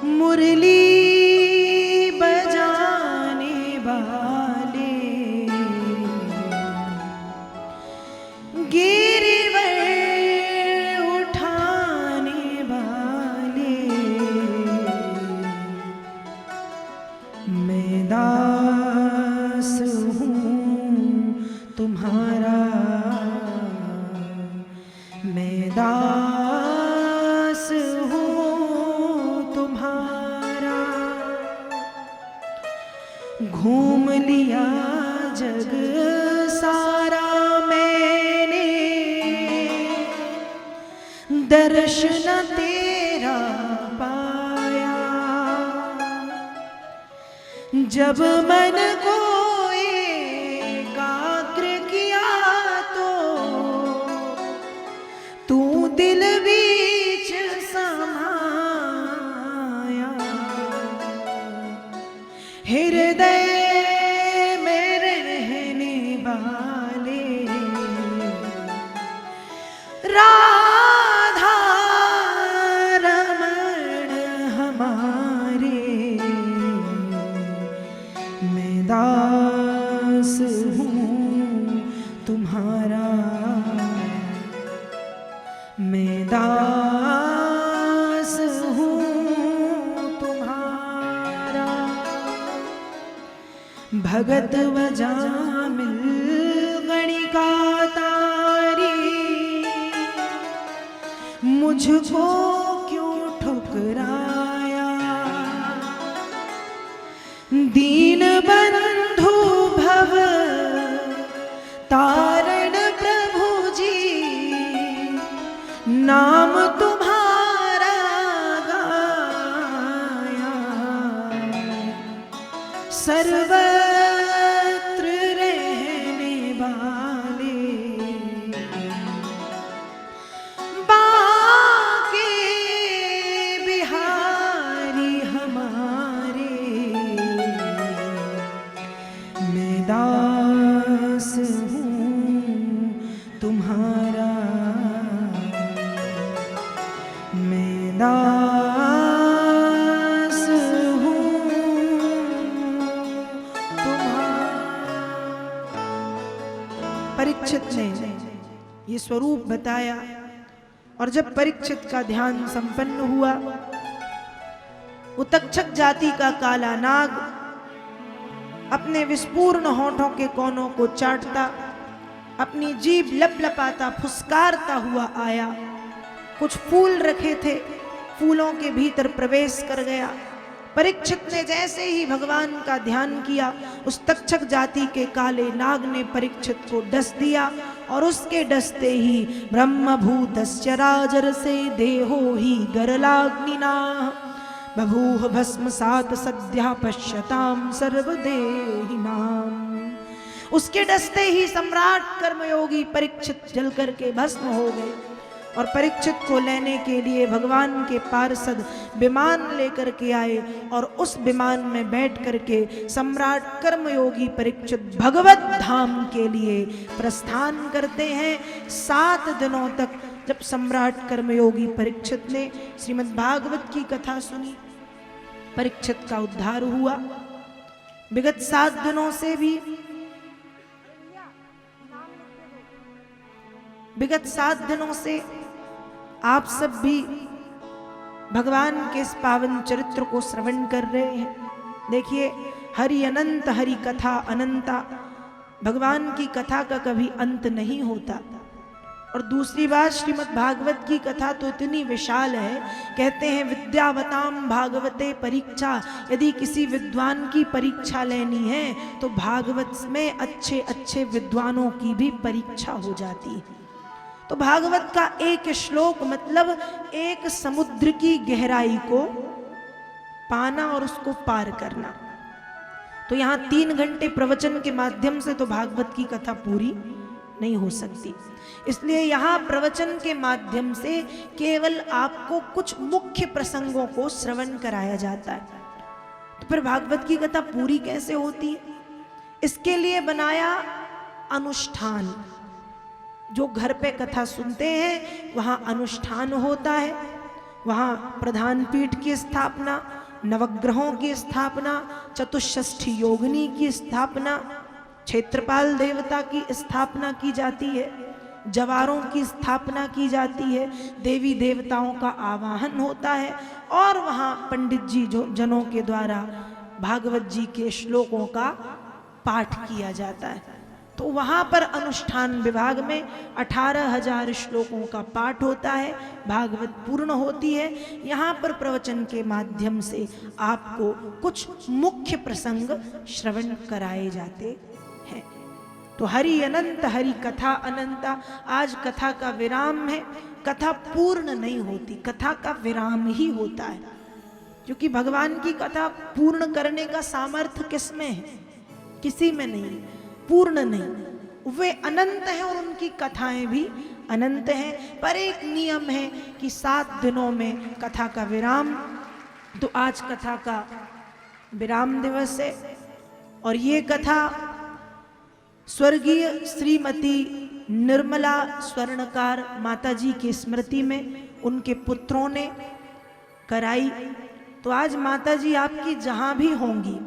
मुरली बजाने वाले गिरिवर उठाने वाले, मैं दास हूँ तुम्हारा, मैं दास हूँ तुम्हारा। घूम लिया जग सारा मैंने, दर्शन तेरा पाया। जब मन को एकाग्र किया तो तू दिल बीच समाया। हृदय में रहने वाले राधा रमण हमारे, मैं दास हूँ तुम्हारा, मैं दास हूँ तुम्हारा। भगत वजामिल गणिका तारी, मुझको क्यों ठुकराया। दीन बंधु भव तारण प्रभु जी, नाम तुम्हारा गाया। सर्वत्र रहने वाले बाके बिहारी हमारे, मैं दास हूँ तुम्हारा, मैं दास हूँ तुम्हारा। परीक्षित ने ये स्वरूप बताया, और जब परीक्षित का ध्यान संपन्न हुआ, वो तक्षक जाति का काला नाग अपने विस्पूर्ण होठों के कोनों को चाटता, अपनी जीभ लपलपाता फुसकारता हुआ आया। कुछ फूल रखे थे, फूलों के भीतर प्रवेश कर गया। परीक्षित ने जैसे ही भगवान का ध्यान किया, उस तक्षक जाति के काले नाग ने परीक्षित को डस दिया, और उसके डसते ही ब्रह्मभूतस्य राजरसे देहो ही गरलाग्निना बभूव भस्मसात सद्यः पश्यताम सर्वदेहिनाम। उसके डसते ही सम्राट कर्मयोगी परीक्षित जल करके भस्म हो गए, और परीक्षित को लेने के लिए भगवान के पार्षद विमान लेकर के आए, और उस विमान में बैठ करके सम्राट कर्मयोगी परीक्षित भगवत धाम के लिए प्रस्थान करते हैं। 7 दिनों तक जब सम्राट कर्मयोगी परीक्षित ने श्रीमद् भागवत की कथा सुनी, परीक्षित का उद्धार हुआ। विगत 7 दिनों से भी विगत 7 दिनों से आप सब भी भगवान के इस पावन चरित्र को श्रवण कर रहे हैं। देखिए, हरि अनंत, हरि कथा अनंता। भगवान की कथा का कभी अंत नहीं होता। और दूसरी बात, श्रीमद् भागवत की कथा तो इतनी विशाल है, कहते हैं विद्यावताम भागवते परीक्षा। यदि किसी विद्वान की परीक्षा लेनी है तो भागवत में अच्छे अच्छे विद्वानों की भी परीक्षा हो जाती है। तो भागवत का एक श्लोक मतलब एक समुद्र की गहराई को पाना और उसको पार करना। तो यहाँ 3 घंटे प्रवचन के माध्यम से तो भागवत की कथा पूरी नहीं हो सकती। इसलिए यहाँ प्रवचन के माध्यम से केवल आपको कुछ मुख्य प्रसंगों को श्रवण कराया जाता है। तो फिर भागवत की कथा पूरी कैसे होती है? इसके लिए बनाया अनुष्ठान। जो घर पे कथा सुनते हैं वहाँ अनुष्ठान होता है, वहाँ प्रधान पीठ की स्थापना, नवग्रहों की स्थापना, चतुष्षष्ठी योगिनी की स्थापना, क्षेत्रपाल देवता की स्थापना की जाती है, जवारों की स्थापना की जाती है, देवी देवताओं का आवाहन होता है और वहाँ पंडित जी जनों के द्वारा भागवत जी के श्लोकों का पाठ किया जाता है। तो वहाँ पर अनुष्ठान विभाग में 18,000 श्लोकों का पाठ होता है, भागवत पूर्ण होती है। यहाँ पर प्रवचन के माध्यम से आपको कुछ मुख्य प्रसंग श्रवण कराए जाते हैं। तो हरि अनंत, हरि कथा अनंता। आज कथा का विराम है, कथा पूर्ण नहीं होती, कथा का विराम ही होता है, क्योंकि भगवान की कथा पूर्ण करने का सामर्थ्य किसमें है? किसी में नहीं, पूर्ण नहीं। वे अनंत हैं और उनकी कथाएं भी अनंत हैं, पर एक नियम है कि 7 दिनों में कथा का विराम। तो आज कथा का विराम दिवस है और ये कथा स्वर्गीय श्रीमती निर्मला स्वर्णकार माता जी की स्मृति में उनके पुत्रों ने कराई। तो आज माता जी आपकी जहाँ भी होंगी,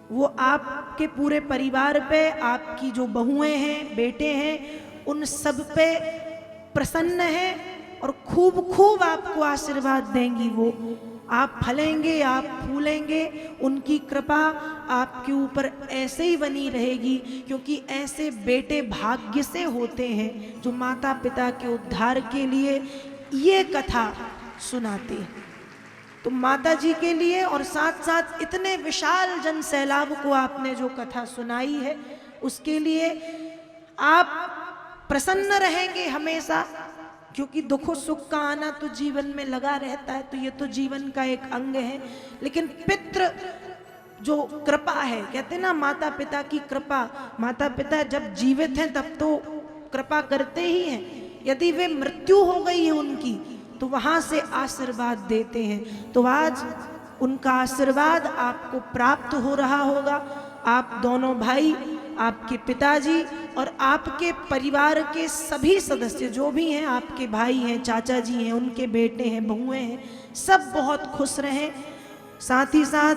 वो आपके पूरे परिवार पे, आपकी जो बहुएं हैं, बेटे हैं, उन सब पे प्रसन्न हैं और खूब खूब आपको आशीर्वाद देंगी। वो आप फलेंगे, आप फूलेंगे, उनकी कृपा आपके ऊपर ऐसे ही बनी रहेगी, क्योंकि ऐसे बेटे भाग्य से होते हैं जो माता पिता के उद्धार के लिए ये कथा सुनाते हैं। तो माता जी के लिए और साथ साथ इतने विशाल जन सैलाब को आपने जो कथा सुनाई है, उसके लिए आप प्रसन्न रहेंगे हमेशा, क्योंकि दुख सुख का आना तो जीवन में लगा रहता है, तो ये तो जीवन का एक अंग है। लेकिन पितृ जो कृपा है, कहते हैं ना माता पिता की कृपा, माता पिता जब जीवित हैं तब तो कृपा करते ही हैं, यदि वे मृत्यु हो गई है उनकी तो वहाँ से आशीर्वाद देते हैं। तो आज उनका आशीर्वाद आपको प्राप्त हो रहा होगा। आप दोनों भाई, आपके पिताजी और आपके परिवार के सभी सदस्य जो भी हैं, आपके भाई हैं, चाचा जी हैं, उनके बेटे हैं, बहुएं हैं, सब बहुत खुश रहें। साथ ही साथ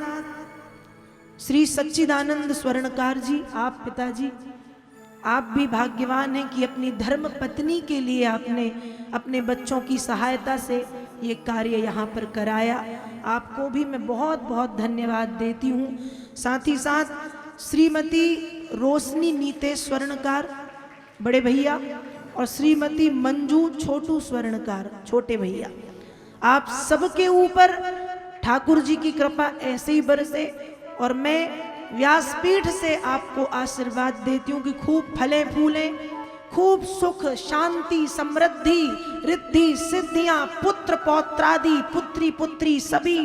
श्री सच्चिदानंद स्वर्णकार जी, आप पिताजी, आप भी भाग्यवान हैं कि अपनी धर्म पत्नी के लिए आपने अपने बच्चों की सहायता से ये कार्य यहाँ पर कराया। आपको भी मैं बहुत बहुत धन्यवाद देती हूँ। साथ ही साथ श्रीमती रोशनी नीते स्वर्णकार बड़े भैया और श्रीमती मंजू छोटू स्वर्णकार छोटे भैया, आप सबके ऊपर ठाकुर जी की कृपा ऐसे ही बरसे और मैं व्यासपीठ से आपको आशीर्वाद देती हूँ कि खूब फले फूले, खूब सुख शांति समृद्धि रिद्धि सिद्धियां, पुत्र पौत्रादि, पुत्री पुत्री सभी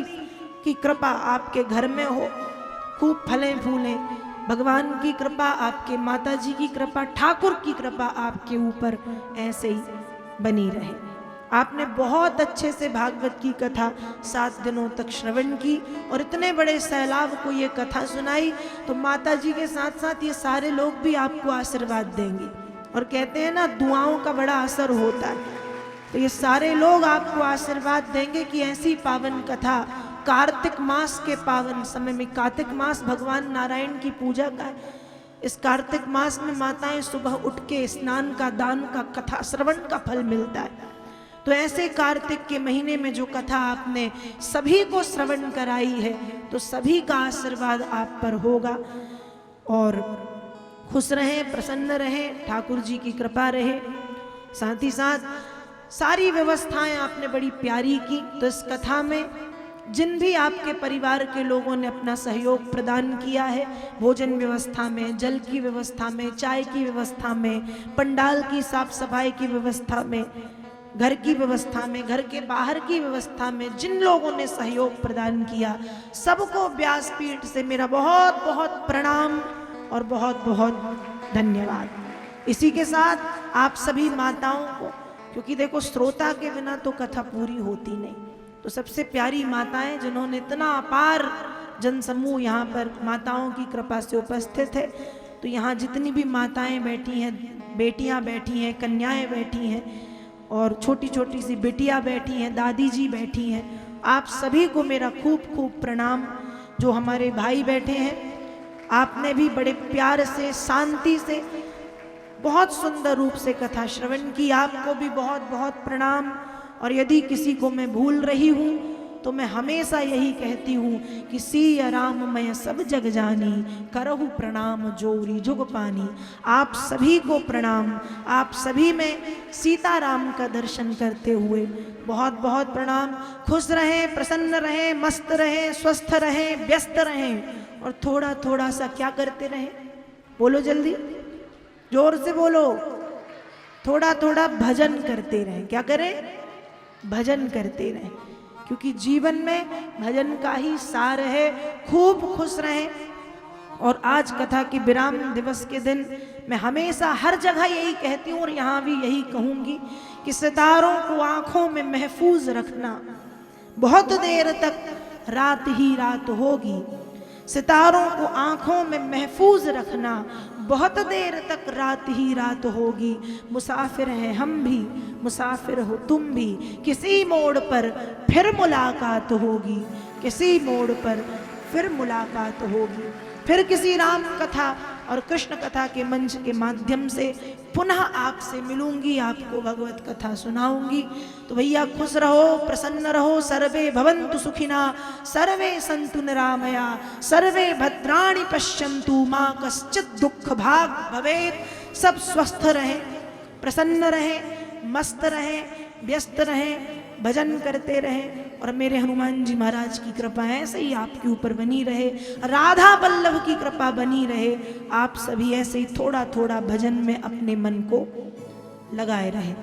की कृपा आपके घर में हो, खूब फले फूले। भगवान की कृपा, आपके माता जी की कृपा, ठाकुर की कृपा आपके ऊपर ऐसे ही बनी रहे। आपने बहुत अच्छे से भागवत की कथा 7 दिनों तक श्रवण की और इतने बड़े सैलाब को ये कथा सुनाई, तो माता जी के साथ साथ ये सारे लोग भी आपको आशीर्वाद देंगे। और कहते हैं ना, दुआओं का बड़ा असर होता है, तो ये सारे लोग आपको आशीर्वाद देंगे कि ऐसी पावन कथा कार्तिक मास के पावन समय में, कार्तिक मास भगवान नारायण की पूजा का है, इस कार्तिक मास में माताएं सुबह उठ के स्नान का, दान का, कथा श्रवण का फल मिलता है। तो ऐसे कार्तिक के महीने में जो कथा आपने सभी को श्रवण कराई है, तो सभी का आशीर्वाद आप पर होगा और खुश रहें, प्रसन्न रहें, ठाकुर जी की कृपा रहे। साथ ही साथ सारी व्यवस्थाएं आपने बड़ी प्यारी की। तो इस कथा में जिन भी आपके परिवार के लोगों ने अपना सहयोग प्रदान किया है, भोजन व्यवस्था में, जल की व्यवस्था में, चाय की व्यवस्था में, पंडाल की साफ सफाई की व्यवस्था में, घर की व्यवस्था में, घर के बाहर की व्यवस्था में जिन लोगों ने सहयोग प्रदान किया, सबको व्यासपीठ से मेरा बहुत बहुत प्रणाम और बहुत बहुत धन्यवाद। इसी के साथ आप सभी माताओं को, क्योंकि देखो श्रोता के बिना तो कथा पूरी होती नहीं, तो सबसे प्यारी माताएं जिन्होंने इतना अपार जनसमूह यहाँ पर माताओं की कृपा से उपस्थित है, तो यहाँ जितनी भी माताएं बैठी हैं, बेटियाँ बैठी हैं, कन्याएं बैठी हैं, और छोटी छोटी सी बिटिया बैठी हैं, दादी जी बैठी हैं, आप सभी को मेरा खूब खूब प्रणाम। जो हमारे भाई बैठे हैं, आपने भी बड़े प्यार से, शांति से, बहुत सुंदर रूप से कथा श्रवण की, आपको भी बहुत बहुत प्रणाम। और यदि किसी को मैं भूल रही हूँ तो मैं हमेशा यही कहती हूँ कि सिया राम मैं सब जग जानी, करहु प्रणाम जोरी जुग पानी। आप सभी को प्रणाम, आप सभी में सीताराम का दर्शन करते हुए बहुत बहुत प्रणाम। खुश रहें, प्रसन्न रहें, मस्त रहें, स्वस्थ रहें, व्यस्त रहें और थोड़ा थोड़ा सा क्या करते रहें, बोलो जल्दी, जोर से बोलो, थोड़ा थोड़ा भजन करते रहें। क्या करें? भजन करते रहें, क्योंकि जीवन में भजन का ही सार है। खूब खुश रहें। और आज कथा के विराम दिवस के दिन मैं हमेशा हर जगह यही कहती हूँ और यहाँ भी यही कहूँगी कि सितारों को आंखों में महफूज रखना, बहुत देर तक रात ही रात होगी। सितारों को आंखों में महफूज रखना, बहुत देर तक रात ही रात होगी। मुसाफिर हैं हम भी, मुसाफिर हो तुम भी, किसी मोड़ पर फिर मुलाकात होगी, किसी मोड़ पर फिर मुलाकात होगी। फिर किसी राम कथा और कृष्ण कथा के मंच के माध्यम से पुनः आपसे मिलूंगी, आपको भगवत कथा सुनाऊंगी। तो भैया खुश रहो, प्रसन्न रहो, सर्वे भवन्तु सुखिना, सर्वे सन्तु निरामया, सर्वे भद्राणि पश्यन्तु माँ कश्चित् दुख भाग भवेत्। सब स्वस्थ रहें, प्रसन्न रहें, मस्त रहें, व्यस्त रहें, भजन करते रहें और मेरे हनुमान जी महाराज की कृपा ऐसे ही आपके ऊपर बनी रहे, राधा वल्लभ की कृपा बनी रहे। आप सभी ऐसे ही थोड़ा थोड़ा भजन में अपने मन को लगाए रहें।